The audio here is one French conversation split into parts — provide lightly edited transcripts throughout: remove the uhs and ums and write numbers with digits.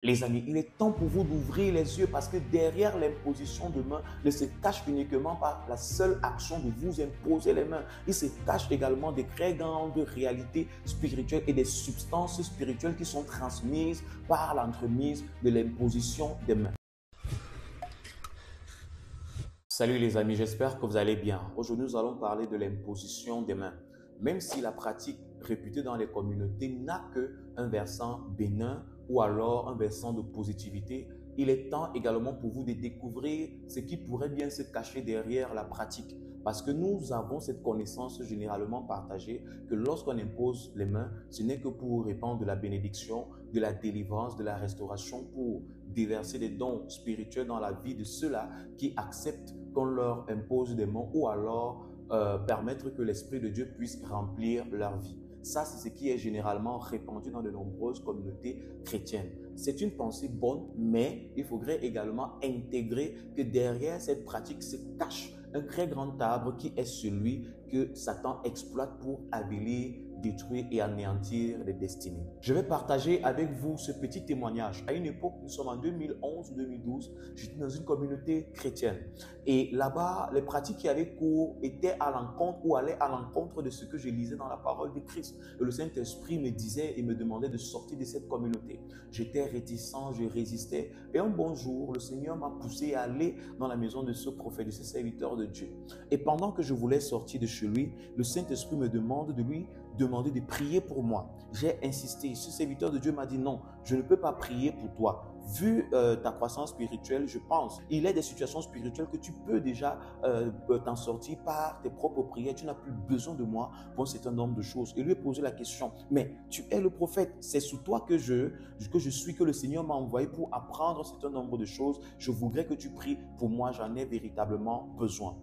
Les amis, il est temps pour vous d'ouvrir les yeux parce que derrière l'imposition de main ne se cache uniquement pas la seule action de vous imposer les mains. Il se cache également des très grandes réalités spirituelles et des substances spirituelles qui sont transmises par l'entremise de l'imposition des mains. Salut les amis, j'espère que vous allez bien. Aujourd'hui, nous allons parler de l'imposition des mains. Même si la pratique réputée dans les communautés n'a qu'un versant bénin ou alors un versant de positivité, il est temps également pour vous de découvrir ce qui pourrait bien se cacher derrière la pratique. Parce que nous avons cette connaissance généralement partagée que lorsqu'on impose les mains, ce n'est que pour répandre de la bénédiction, de la délivrance, de la restauration, pour déverser des dons spirituels dans la vie de ceux-là qui acceptent qu'on leur impose des mains ou alors permettre que l'Esprit de Dieu puisse remplir leur vie. Ça, c'est ce qui est généralement répandu dans de nombreuses communautés chrétiennes. C'est une pensée bonne, mais il faudrait également intégrer que derrière cette pratique se cache un très grand arbre qui est celui que Satan exploite pour avilir, détruire et anéantir les destinées. Je vais partager avec vous ce petit témoignage. À une époque, nous sommes en 2011-2012, j'étais dans une communauté chrétienne. Et là-bas, les pratiques qui avaient cours étaient à l'encontre ou allaient à l'encontre de ce que je lisais dans la parole de Christ. Et le Saint-Esprit me disait et me demandait de sortir de cette communauté. J'étais réticent, je résistais. Et un bon jour, le Seigneur m'a poussé à aller dans la maison de ce prophète, de ce serviteur de Dieu. Et pendant que je voulais sortir de chez lui, le Saint-Esprit me demande de lui demander de prier pour moi. J'ai insisté. Ce serviteur de Dieu m'a dit non, je ne peux pas prier pour toi. Vu ta croissance spirituelle, je pense, il y a des situations spirituelles que tu peux déjà t'en sortir par tes propres prières. Tu n'as plus besoin de moi pour un certain nombre de choses. Et lui a posé la question, mais tu es le prophète, c'est sous toi que je suis, que le Seigneur m'a envoyé pour apprendre un certain nombre de choses. Je voudrais que tu pries pour moi, j'en ai véritablement besoin.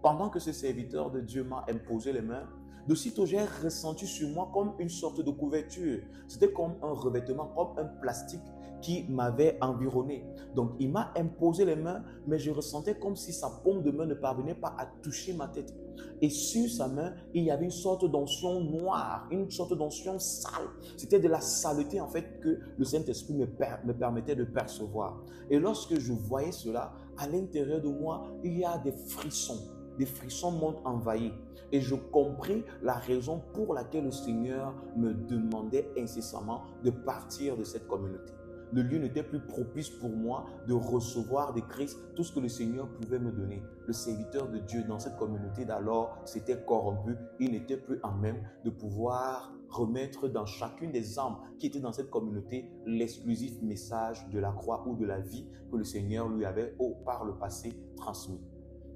Pendant que ce serviteur de Dieu m'a imposé les mains, de sitôt j'ai ressenti sur moi comme une sorte de couverture. C'était comme un revêtement, comme un plastique qui m'avait environné. Donc il m'a imposé les mains, mais je ressentais comme si sa paume de main ne parvenait pas à toucher ma tête. Et sur sa main, il y avait une sorte d'onction noire, une sorte d'onction sale. C'était de la saleté en fait que le Saint-Esprit me permettait de percevoir. Et lorsque je voyais cela, à l'intérieur de moi, il y a des frissons. Des frissons m'ont envahi et je compris la raison pour laquelle le Seigneur me demandait incessamment de partir de cette communauté. Le lieu n'était plus propice pour moi de recevoir de Christ tout ce que le Seigneur pouvait me donner. Le serviteur de Dieu dans cette communauté d'alors s'était corrompu. Il n'était plus en même de pouvoir remettre dans chacune des âmes qui étaient dans cette communauté l'exclusif message de la croix ou de la vie que le Seigneur lui avait par le passé transmis.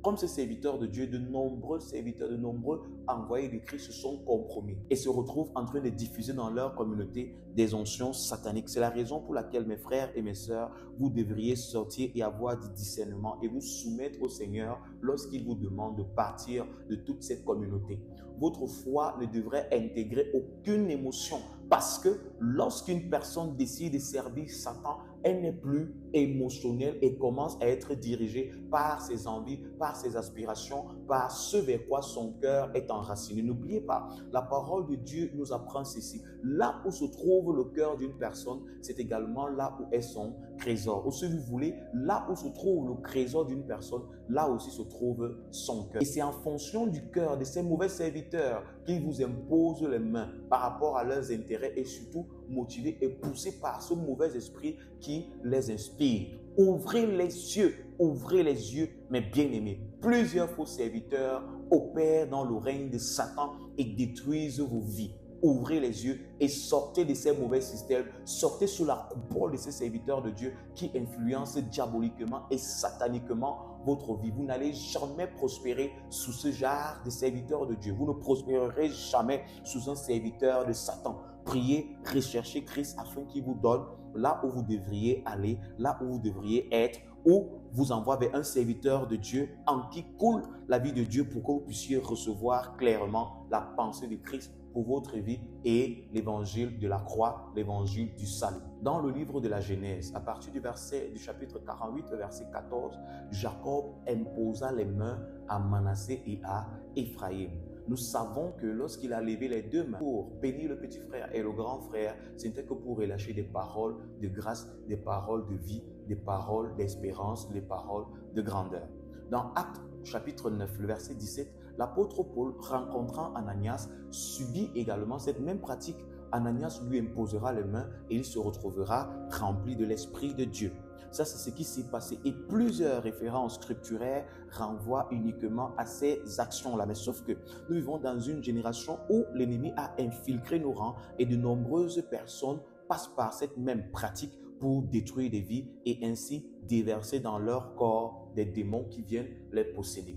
Comme ce serviteur de Dieu, de nombreux serviteurs, de nombreux envoyés de Christ se sont compromis et se retrouvent en train de diffuser dans leur communauté des onctions sataniques. C'est la raison pour laquelle mes frères et mes sœurs, vous devriez sortir et avoir du discernement et vous soumettre au Seigneur lorsqu'il vous demande de partir de toute cette communauté. Votre foi ne devrait intégrer aucune émotion parce que lorsqu'une personne décide de servir Satan, elle n'est plus émotionnelle et commence à être dirigée par ses envies, par ses aspirations, par ce vers quoi son cœur est enraciné. N'oubliez pas, la parole de Dieu nous apprend ceci. Là où se trouve le cœur d'une personne, c'est également là où est son trésor. Ou si vous voulez, là où se trouve le trésor d'une personne, là aussi se trouve son cœur. Et c'est en fonction du cœur de ces mauvais serviteurs qu'ils vous imposent les mains par rapport à leurs intérêts et surtout motivés et poussés par ce mauvais esprit qui les inspire. Ouvrez les yeux, mes bien-aimés. Plusieurs faux serviteurs opèrent dans le règne de Satan et détruisent vos vies. Ouvrez les yeux et sortez de ces mauvais systèmes. Sortez sous la coupole de ces serviteurs de Dieu qui influencent diaboliquement et sataniquement votre vie. Vous n'allez jamais prospérer sous ce genre de serviteurs de Dieu. Vous ne prospérerez jamais sous un serviteur de Satan. Priez, recherchez Christ afin qu'il vous donne là où vous devriez aller, là où vous devriez être, ou vous envoie vers un serviteur de Dieu en qui coule la vie de Dieu pour que vous puissiez recevoir clairement la pensée de Christ pour votre vie et l'évangile de la croix, l'évangile du salut. Dans le livre de la Genèse, à partir du chapitre 48, verset 14, Jacob imposa les mains à Manassé et à Ephraïm. nous savons que lorsqu'il a levé les deux mains pour bénir le petit frère et le grand frère, ce n'était que pour relâcher des paroles de grâce, des paroles de vie, des paroles d'espérance, des paroles de grandeur. Dans Actes chapitre 9, le verset 17, l'apôtre Paul, rencontrant Ananias, subit également cette même pratique. Ananias lui imposera les mains et il se retrouvera rempli de l'Esprit de Dieu. Ça, c'est ce qui s'est passé. Et plusieurs références scripturaires renvoient uniquement à ces actions-là. Mais sauf que nous vivons dans une génération où l'ennemi a infiltré nos rangs et de nombreuses personnes passent par cette même pratique pour détruire des vies et ainsi déverser dans leur corps des démons qui viennent les posséder.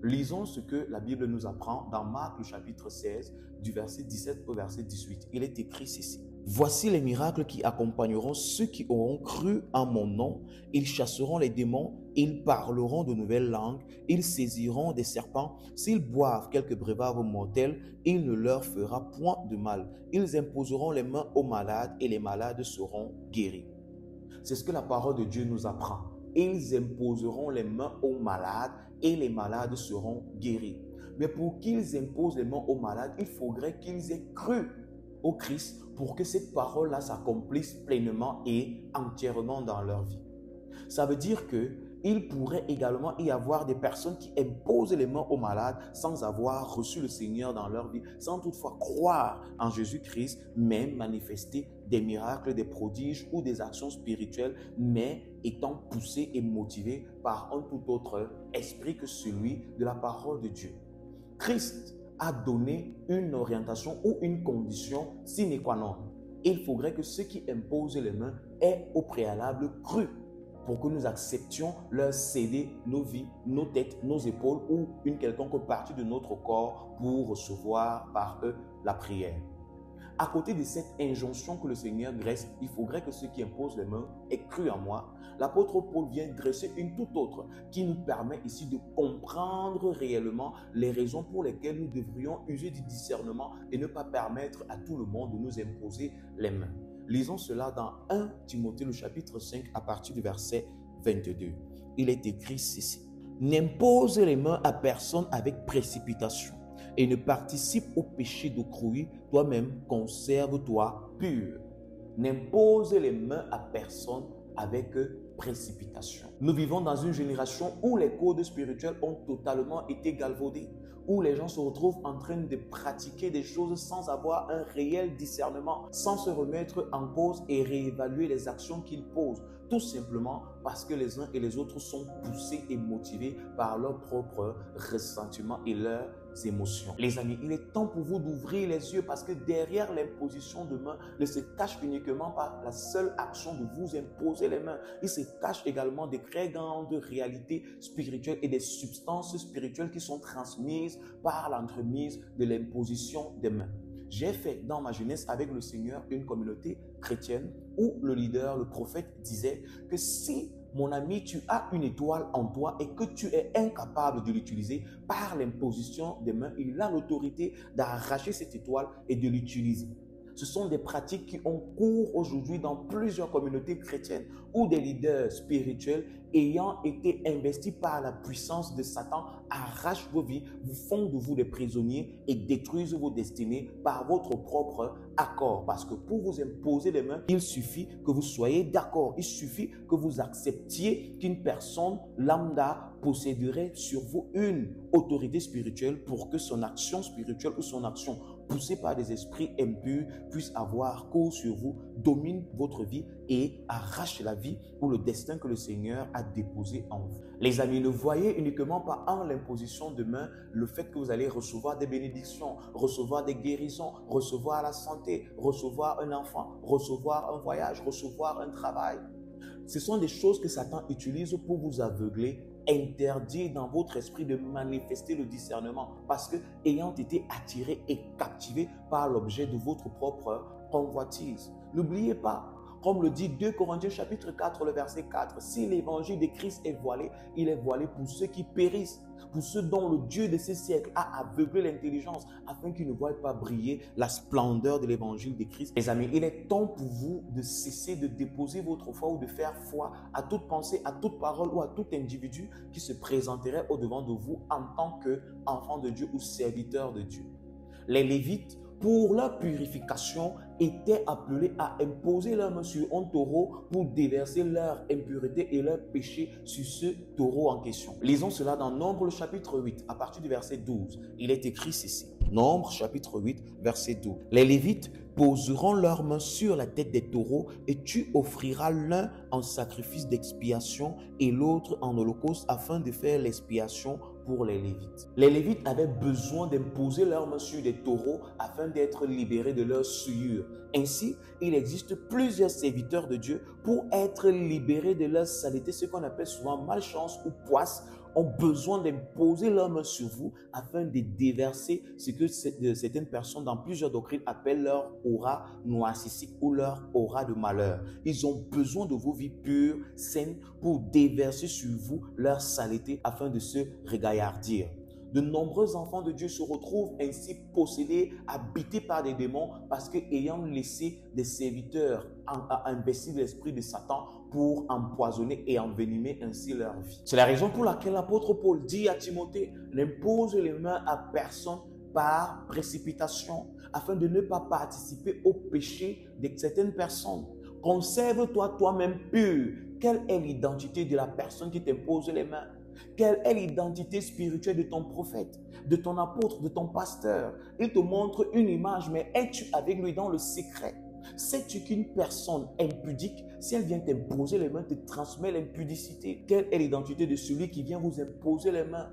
Lisons ce que la Bible nous apprend dans Marc, le chapitre 16, du verset 17 au verset 18. Il est écrit ceci. « Voici les miracles qui accompagneront ceux qui auront cru en mon nom. Ils chasseront les démons, ils parleront de nouvelles langues, ils saisiront des serpents. S'ils boivent quelques breuvages mortels, il ne leur fera point de mal. Ils imposeront les mains aux malades et les malades seront guéris. » C'est ce que la parole de Dieu nous apprend. Ils imposeront les mains aux malades et les malades seront guéris. Mais pour qu'ils imposent les mains aux malades, il faudrait qu'ils aient cru au Christ pour que cette parole-là s'accomplisse pleinement et entièrement dans leur vie. Ça veut dire qu'il pourrait également y avoir des personnes qui imposent les mains aux malades sans avoir reçu le Seigneur dans leur vie, sans toutefois croire en Jésus-Christ, mais manifester des miracles, des prodiges ou des actions spirituelles, mais étant poussés et motivés par un tout autre esprit que celui de la parole de Dieu. Christ a donné une orientation ou une condition sine qua non. Il faudrait que ceux qui imposent les mains aient au préalable cru pour que nous acceptions leur céder nos vies, nos têtes, nos épaules ou une quelconque partie de notre corps pour recevoir par eux la prière. À côté de cette injonction que le Seigneur dresse, il faudrait que ceux qui imposent les mains aient cru en moi. L'apôtre Paul vient dresser une toute autre qui nous permet ici de comprendre réellement les raisons pour lesquelles nous devrions user du discernement et ne pas permettre à tout le monde de nous imposer les mains. Lisons cela dans 1 Timothée, le chapitre 5, à partir du verset 22. Il est écrit ceci. « N'impose les mains à personne avec précipitation et ne participe au péché d'autrui, toi-même conserve-toi pur. » N'impose les mains à personne avec précipitation. Nous vivons dans une génération où les codes spirituels ont totalement été galvaudés, où les gens se retrouvent en train de pratiquer des choses sans avoir un réel discernement, sans se remettre en cause et réévaluer les actions qu'ils posent, tout simplement parce que les uns et les autres sont poussés et motivés par leur propre ressentiment et leurs émotions. Les amis, il est temps pour vous d'ouvrir les yeux parce que derrière l'imposition de mains ne se cache uniquement pas la seule action de vous imposer les mains. Il se cache également des très grandes réalités spirituelles et des substances spirituelles qui sont transmises par l'entremise de l'imposition des mains. J'ai fait dans ma jeunesse avec le Seigneur une communauté chrétienne où le leader, le prophète disait que si mon ami, tu as une étoile en toi et que tu es incapable de l'utiliser par l'imposition des mains, il a l'autorité d'arracher cette étoile et de l'utiliser. Ce sont des pratiques qui ont cours aujourd'hui dans plusieurs communautés chrétiennes où des leaders spirituels ayant été investis par la puissance de Satan arrachent vos vies, vous font de vous des prisonniers et détruisent vos destinées par votre propre accord. Parce que pour vous imposer les mains, il suffit que vous soyez d'accord. Il suffit que vous acceptiez qu'une personne lambda posséderait sur vous une autorité spirituelle pour que son action spirituelle ou son action poussée par des esprits impurs puisse avoir cours sur vous, domine votre vie et arrache la vie ou le destin que le Seigneur a déposé en vous. Les amis, ne voyez uniquement pas en l'imposition de main le fait que vous allez recevoir des bénédictions, recevoir des guérisons, recevoir la santé, recevoir un enfant, recevoir un voyage, recevoir un travail. Ce sont des choses que Satan utilise pour vous aveugler, interdire dans votre esprit de manifester le discernement parce que ayant été attiré et captivé par l'objet de votre propre convoitise. N'oubliez pas, Comme le dit 2 Corinthiens chapitre 4, le verset 4, si l'évangile de Christ est voilé, il est voilé pour ceux qui périssent, pour ceux dont le Dieu de ces siècles a aveuglé l'intelligence, afin qu'ils ne voient pas briller la splendeur de l'évangile de Christ. Les amis, il est temps pour vous de cesser de déposer votre foi ou de faire foi à toute pensée, à toute parole ou à tout individu qui se présenterait au-devant de vous en tant qu'enfant de Dieu ou serviteur de Dieu. Les Lévites, pour leur purification, étaient appelés à imposer leur main sur un taureau pour déverser leur impureté et leur péché sur ce taureau en question. Lisons cela dans Nombre chapitre 8, à partir du verset 12. Il est écrit ceci. Nombre chapitre 8, verset 12. Les Lévites poseront leurs mains sur la tête des taureaux et tu offriras l'un en sacrifice d'expiation et l'autre en holocauste afin de faire l'expiation pour les Lévites. Les Lévites avaient besoin d'imposer leurs mains sur des taureaux afin d'être libérés de leur souillure. Ainsi, il existe plusieurs serviteurs de Dieu pour être libérés de leur saleté, ce qu'on appelle souvent malchance ou poisse, ont besoin d'imposer leurs mains sur vous afin de déverser ce que certaines personnes dans plusieurs doctrines appellent leur aura noacissique ou leur aura de malheur. Ils ont besoin de vos vies pures, saines, pour déverser sur vous leur saleté afin de se régaillardir. De nombreux enfants de Dieu se retrouvent ainsi possédés, habités par des démons parce qu'ayant laissé des serviteurs investir l'esprit de Satan pour empoisonner et envenimer ainsi leur vie. C'est la raison pour laquelle l'apôtre Paul dit à Timothée, n'impose les mains à personne par précipitation afin de ne pas participer au péché de certaines personnes. Conserve-toi toi-même pur. Quelle est l'identité de la personne qui t'impose les mains? Quelle est l'identité spirituelle de ton prophète, de ton apôtre, de ton pasteur? Il te montre une image, mais es-tu avec lui dans le secret? Sais-tu qu'une personne impudique, si elle vient t'imposer les mains, te transmet l'impudicité? Quelle est l'identité de celui qui vient vous imposer les mains?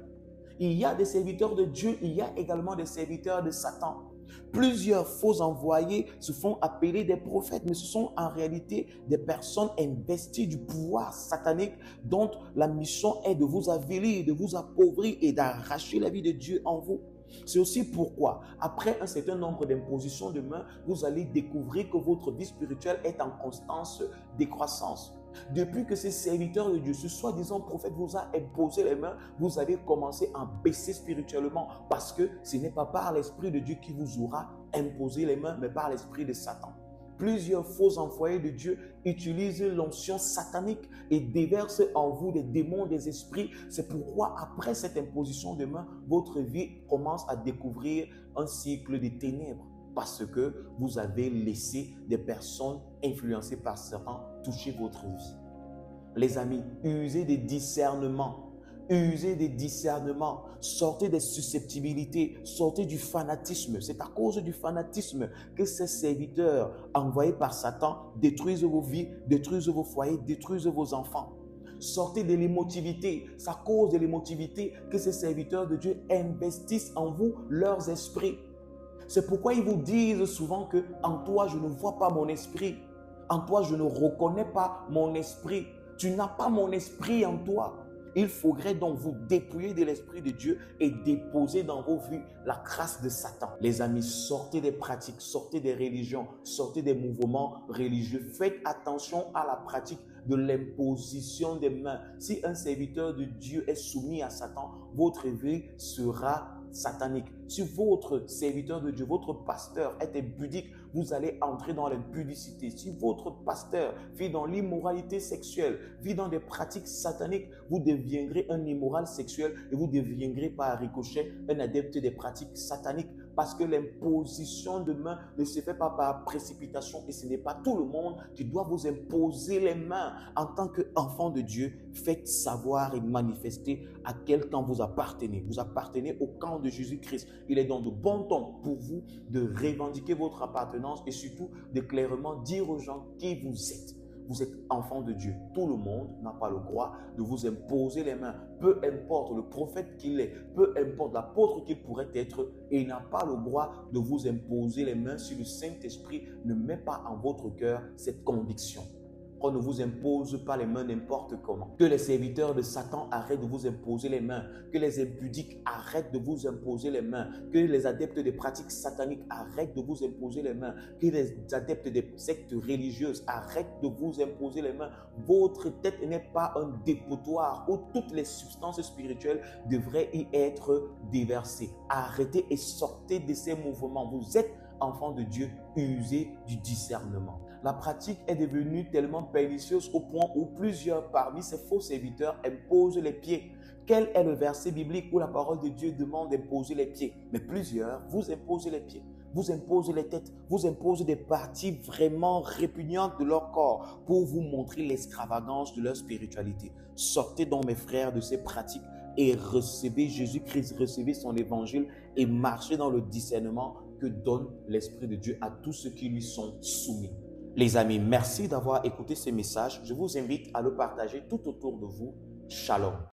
Il y a des serviteurs de Dieu, il y a également des serviteurs de Satan. Plusieurs faux envoyés se font appeler des prophètes, mais ce sont en réalité des personnes investies du pouvoir satanique dont la mission est de vous avilir, de vous appauvrir et d'arracher la vie de Dieu en vous. C'est aussi pourquoi, après un certain nombre d'impositions de mains, vous allez découvrir que votre vie spirituelle est en constante décroissance. Depuis que ces serviteurs de Dieu, ce soi-disant prophète, vous a imposé les mains, vous avez commencé à baisser spirituellement parce que ce n'est pas par l'Esprit de Dieu qui vous aura imposé les mains, mais par l'Esprit de Satan. Plusieurs faux employés de Dieu utilisent l'onction satanique et déversent en vous des démons, des esprits. C'est pourquoi après cette imposition de main, votre vie commence à découvrir un cycle de ténèbres. Parce que vous avez laissé des personnes influencées par Satan toucher votre vie. Les amis, usez des discernements. Usez des discernements. Sortez des susceptibilités. Sortez du fanatisme. C'est à cause du fanatisme que ces serviteurs envoyés par Satan détruisent vos vies, détruisent vos foyers, détruisent vos enfants. Sortez de l'émotivité. C'est à cause de l'émotivité que ces serviteurs de Dieu investissent en vous leurs esprits. C'est pourquoi ils vous disent souvent que en toi, je ne vois pas mon esprit. En toi, je ne reconnais pas mon esprit. Tu n'as pas mon esprit en toi. Il faudrait donc vous dépouiller de l'Esprit de Dieu et déposer dans vos vies la grâce de Satan. Les amis, sortez des pratiques, sortez des religions, sortez des mouvements religieux. Faites attention à la pratique de l'imposition des mains. Si un serviteur de Dieu est soumis à Satan, votre vie sera satanique. Si votre serviteur de Dieu, votre pasteur est impudique, vous allez entrer dans l'impudicité. Si votre pasteur vit dans l'immoralité sexuelle, vit dans des pratiques sataniques, vous deviendrez un immoral sexuel et vous deviendrez par ricochet un adepte des pratiques sataniques. Parce que l'imposition de main ne se fait pas par précipitation et ce n'est pas tout le monde qui doit vous imposer les mains. En tant qu'enfant de Dieu, faites savoir et manifester à quel camp vous appartenez. Vous appartenez au camp de Jésus-Christ. Il est donc de bon temps pour vous de revendiquer votre appartenance et surtout de clairement dire aux gens qui vous êtes. Vous êtes enfant de Dieu. Tout le monde n'a pas le droit de vous imposer les mains. Peu importe le prophète qu'il est, peu importe l'apôtre qu'il pourrait être, et il n'a pas le droit de vous imposer les mains si le Saint-Esprit ne met pas en votre cœur cette conviction. qu'on ne vous impose pas les mains n'importe comment. Que les serviteurs de Satan arrêtent de vous imposer les mains. Que les impudiques arrêtent de vous imposer les mains. Que les adeptes des pratiques sataniques arrêtent de vous imposer les mains. Que les adeptes des sectes religieuses arrêtent de vous imposer les mains. Votre tête n'est pas un dépotoir où toutes les substances spirituelles devraient y être déversées. Arrêtez et sortez de ces mouvements. Vous êtes enfants de Dieu, usez du discernement. La pratique est devenue tellement pernicieuse au point où plusieurs parmi ces faux serviteurs imposent les pieds. Quel est le verset biblique où la parole de Dieu demande d'imposer les pieds? Mais plusieurs vous imposent les pieds, vous imposent les têtes, vous imposent des parties vraiment répugnantes de leur corps pour vous montrer l'extravagance de leur spiritualité. Sortez donc, mes frères, de ces pratiques et recevez Jésus-Christ, recevez son évangile et marchez dans le discernement que donne l'Esprit de Dieu à tous ceux qui lui sont soumis. Les amis, merci d'avoir écouté ce message. Je vous invite à le partager tout autour de vous. Shalom.